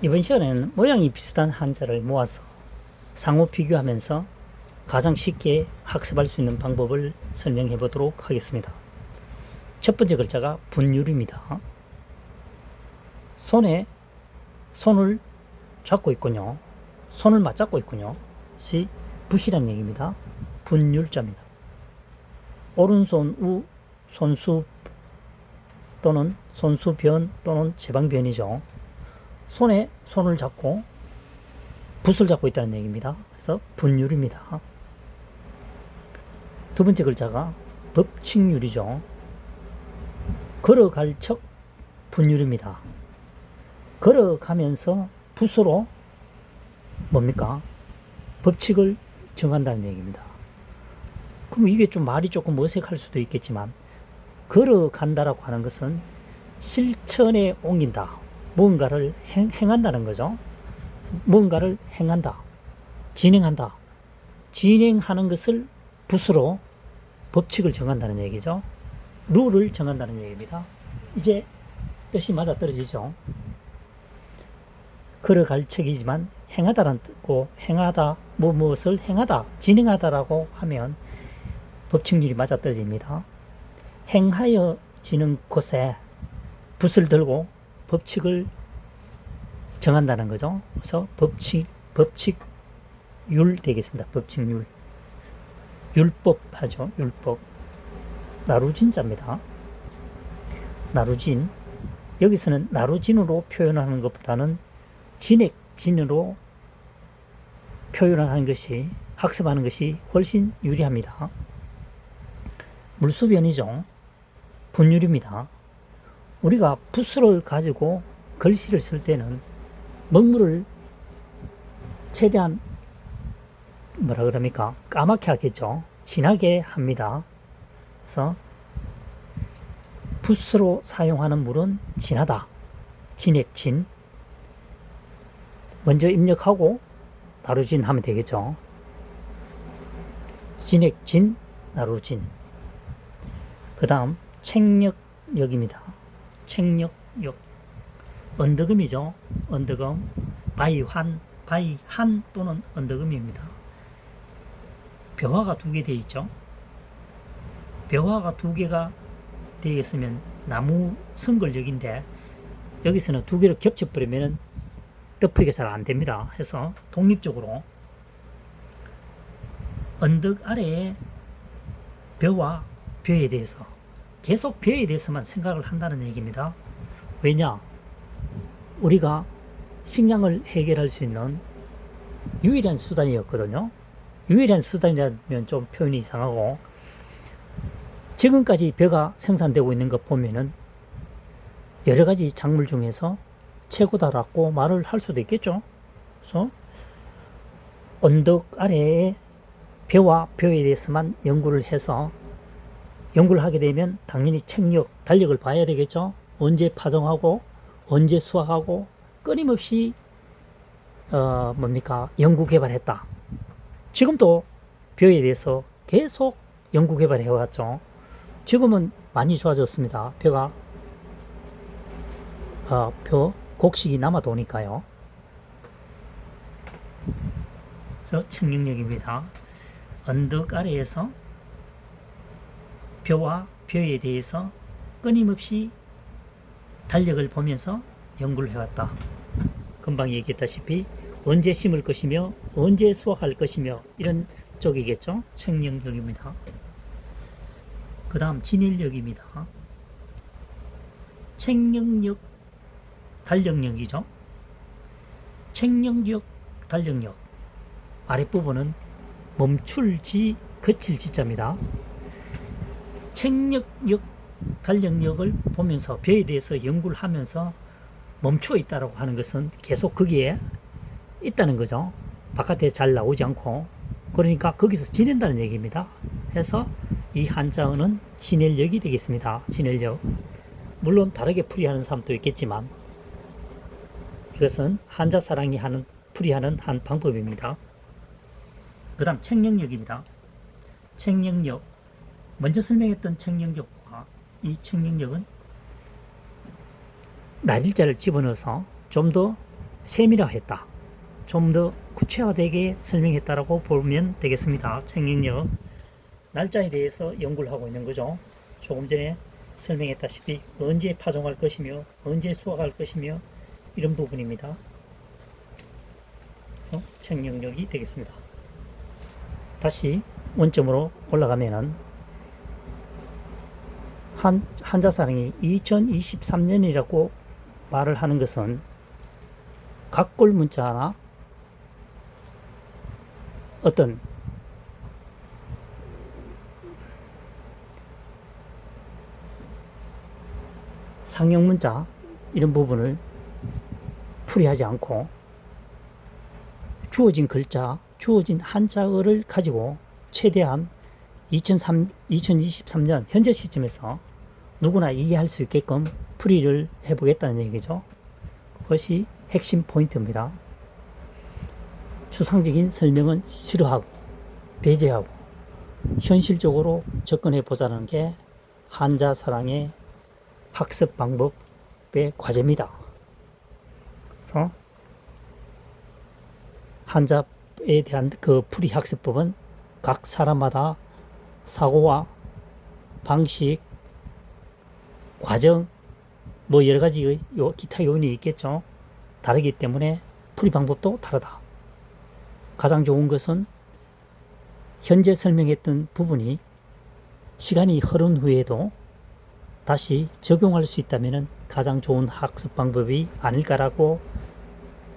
이번 시간에는 모양이 비슷한 한자를 모아서 상호 비교하면서 가장 쉽게 학습할 수 있는 방법을 설명해 보도록 하겠습니다. 첫 번째 글자가 분율입니다. 손을 잡고 있군요. 손을 맞잡고 있군요. 붓이란 얘기입니다. 분율자입니다. 오른손 우, 손수 또는 손수변 또는 제방변이죠. 손을 잡고 붓을 잡고 있다는 얘기입니다. 그래서 분율입니다. 두 번째 글자가 법칙률이죠. 걸어갈 척 분율입니다. 걸어가면서 붓으로 뭡니까? 법칙을 정한다는 얘기입니다. 그럼 이게 좀 말이 조금 어색할 수도 있겠지만, 걸어간다라고 하는 것은 실천에 옮긴다. 뭔가를 행한다는 거죠. 뭔가를 행한다. 진행한다. 진행하는 것을 붓으로 법칙을 정한다는 얘기죠. 룰을 정한다는 얘기입니다. 이제 뜻이 맞아 떨어지죠. 걸어갈 척이지만 행하다라는 뜻고, 행하다, 무엇을 행하다, 진행하다라고 하면 법칙률이 맞아 떨어집니다. 행하여지는 곳에 붓을 들고 법칙을 정한다는 거죠. 그래서 법칙률 되겠습니다. 법칙률. 율법 하죠. 율법. 나루진자입니다. 나루진. 여기서는 나루진으로 표현하는 것보다는 진액진으로 표현하는 것이, 학습하는 것이 훨씬 유리합니다. 물수변이죠. 분율입니다. 우리가 붓을 가지고 글씨를 쓸 때는 먹물을 최대한 까맣게 하겠죠. 진하게 합니다. 그래서 붓으로 사용하는 물은 진하다. 진액진. 먼저 입력하고 나루진 하면 되겠죠. 진액진, 나루진. 그 다음 책력역입니다. 책력역. 언덕음이죠. 언덕음. 바이한 또는 언덕음입니다. 벼화가 두 개 되어 있죠. 벼화가 두 개가 되어 있으면 나무 성걸역인데, 여기서는 두 개를 겹쳐버리면 덮으기가 잘 안 됩니다. 해서 독립적으로 언덕 아래에 벼와 벼에 대해서, 계속 벼에 대해서만 생각을 한다는 얘기입니다. 왜냐? 우리가 식량을 해결할 수 있는 유일한 수단이었거든요. 유일한 수단이라면 좀 표현이 이상하고, 지금까지 벼가 생산되고 있는 것 보면은 여러 가지 작물 중에서 최고다라고 말을 할 수도 있겠죠. 그래서 언덕 아래에 벼와 벼에 대해서만 연구를 하게 되면 당연히 책력, 달력을 봐야 되겠죠. 언제 파종하고 언제 수확하고 끊임없이 연구 개발했다. 지금도 벼에 대해서 계속 연구 개발해 왔죠. 지금은 많이 좋아졌습니다. 벼 곡식이 남아도니까요. 그래서 책력역입니다. 언덕 아래에서 벼와 벼에 대해서 끊임없이 달력을 보면서 연구를 해왔다. 금방 얘기했다시피 언제 심을 것이며 언제 수확할 것이며 이런 쪽이겠죠. 책력역입니다. 그 다음 진일역입니다. 책력역, 달력역이죠. 책력역, 달력역. 아랫부분은 멈출지, 그칠지자입니다. 책력역, 달력역을 보면서 벼에 대해서 연구를 하면서 멈추어 있다고 하는 것은 계속 거기에 있다는 거죠. 바깥에 잘 나오지 않고. 그러니까 거기서 지낸다는 얘기입니다. 해서 이 한자어는 진일역이 되겠습니다. 진일역. 물론 다르게 풀이하는 사람도 있겠지만 이것은 한자 사랑이 풀이하는 한 방법입니다. 그 다음 책력역입니다. 책력역. 먼저 설명했던 책력역과 이 책력역은 날일자를 집어넣어서 좀 더 세밀화했다. 좀 더 구체화되게 설명했다라고 보면 되겠습니다. 책영역 날짜에 대해서 연구를 하고 있는 거죠. 조금 전에 설명했다시피 언제 파종할 것이며 언제 수확할 것이며 이런 부분입니다. 그래서 책영역이 되겠습니다. 다시 원점으로 올라가면은 한자사랑이 2023년이라고 말을 하는 것은 각골 문자나 어떤 상형 문자 이런 부분을 풀이하지 않고 주어진 글자, 주어진 한자어를 가지고 최대한 2023년 현재 시점에서 누구나 이해할 수 있게끔 풀이를 해보겠다는 얘기죠. 그것이 핵심 포인트입니다. 추상적인 설명은 싫어하고 배제하고 현실적으로 접근해 보자는 게 한자사랑의 학습 방법의 과제입니다. 그래서 한자에 대한 그 풀이 학습법은 각 사람마다 사고와 방식, 과정, 뭐 여러 가지 기타 요인이 있겠죠. 다르기 때문에 풀이 방법도 다르다. 가장 좋은 것은 현재 설명했던 부분이 시간이 흐른 후에도 다시 적용할 수 있다면 가장 좋은 학습 방법이 아닐까라고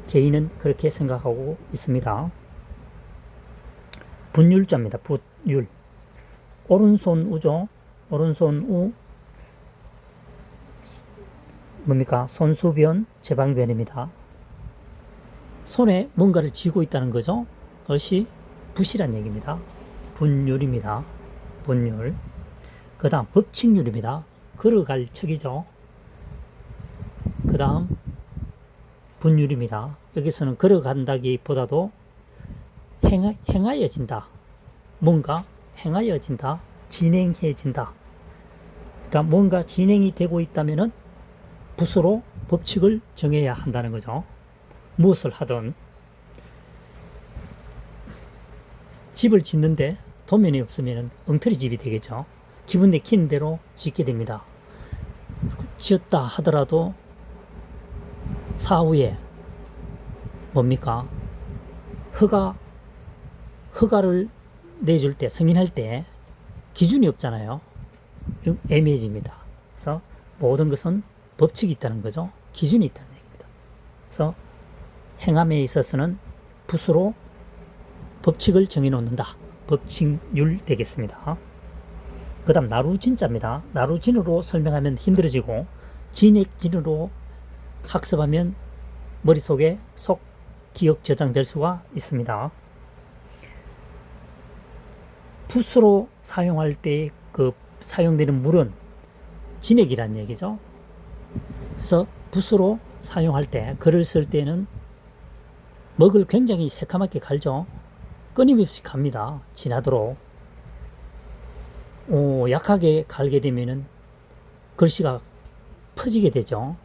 개인은 그렇게 생각하고 있습니다. 분율자입니다. 분율. 오른손 우죠. 오른손 우 뭡니까? 손수변, 제방변입니다. 손에 뭔가를 쥐고 있다는 거죠. 그것이 붓이란 얘기입니다. 분율입니다. 분율. 그 다음 법칙률입니다. 걸어갈 척이죠. 그 다음 분율입니다. 여기서는 걸어간다기보다도 행하여진다. 뭔가 행하여진다. 진행해진다. 그러니까 뭔가 진행이 되고 있다면은 붓으로 법칙을 정해야 한다는 거죠. 무엇을 하든 집을 짓는데 도면이 없으면 엉터리 집이 되겠죠. 기분 내키는 대로 짓게 됩니다. 지었다 하더라도 사후에 뭡니까? 허가를 내줄 때, 승인할 때 기준이 없잖아요. 애매해집니다. 그래서 모든 것은 법칙이 있다는 거죠. 기준이 있다는 얘기입니다. 그래서 행함에 있어서는 붓으로 법칙을 정해놓는다. 법칙률 되겠습니다. 그 다음 나루진자입니다. 나루진으로 설명하면 힘들어지고 진액진으로 학습하면 머릿속에 속 기억 저장될 수가 있습니다. 붓으로 사용할 때 그 사용되는 물은 진액이란 얘기죠. 그래서 붓으로 사용할 때, 글을 쓸 때는 먹을 굉장히 새카맣게 갈죠. 끊임없이 갑니다. 지나도록. 약하게 갈게 되면은 글씨가 퍼지게 되죠.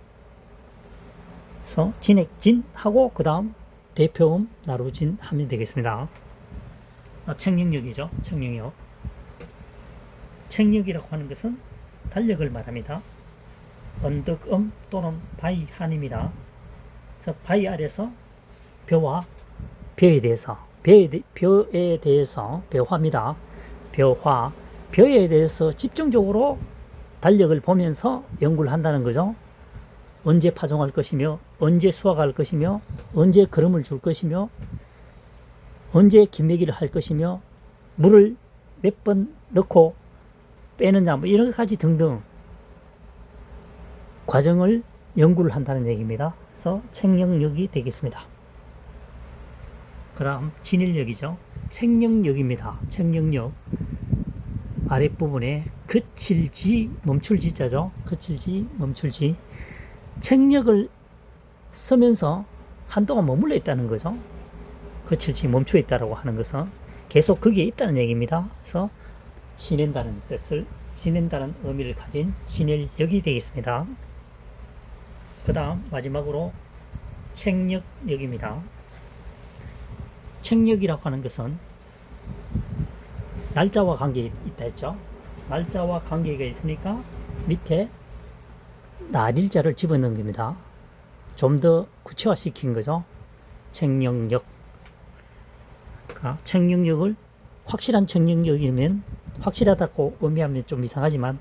그래서 진액진 하고 그 다음 대표음 나루진 하면 되겠습니다. 책령력이죠. 책령력. 책력이라고 하는 것은 달력을 말합니다. 언덕음 또는 바이한입니다. 그래서 바이 아래서 벼와 벼에 대해서 벼화입니다. 벼에 대해서 집중적으로 달력을 보면서 연구를 한다는 거죠. 언제 파종할 것이며 언제 수확할 것이며 언제 거름을 줄 것이며 언제 김매기를 할 것이며 물을 몇 번 넣고 빼느냐 뭐 여러 가지 등등 과정을 연구를 한다는 얘기입니다. 그래서 책령력이 되겠습니다. 그 다음 진일력이죠. 책령력입니다. 책령력 아랫부분에 그칠지 멈출지 자죠. 그칠지 멈출지. 책력을 쓰면서 한동안 머물러 있다는 거죠. 그칠지 멈춰 있다라고 하는 것은 계속 거기에 있다는 얘기입니다. 그래서 지낸다는 뜻을, 지낸다는 의미를 가진 진일력이 되겠습니다. 그 다음 마지막으로 책력역입니다. 책력이라고 하는 것은 날짜와 관계가 있다 했죠. 날짜와 관계가 있으니까 밑에 날일자를 집어넣은 겁니다. 좀 더 구체화시킨 거죠. 책령력. 그러니까 책령력을 확실한 책령력이면, 확실하다고 의미하면 좀 이상하지만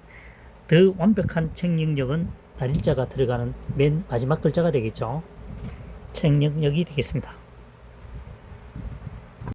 더 완벽한 책령력은 날일자가 들어가는 맨 마지막 글자가 되겠죠. 책령력이 되겠습니다.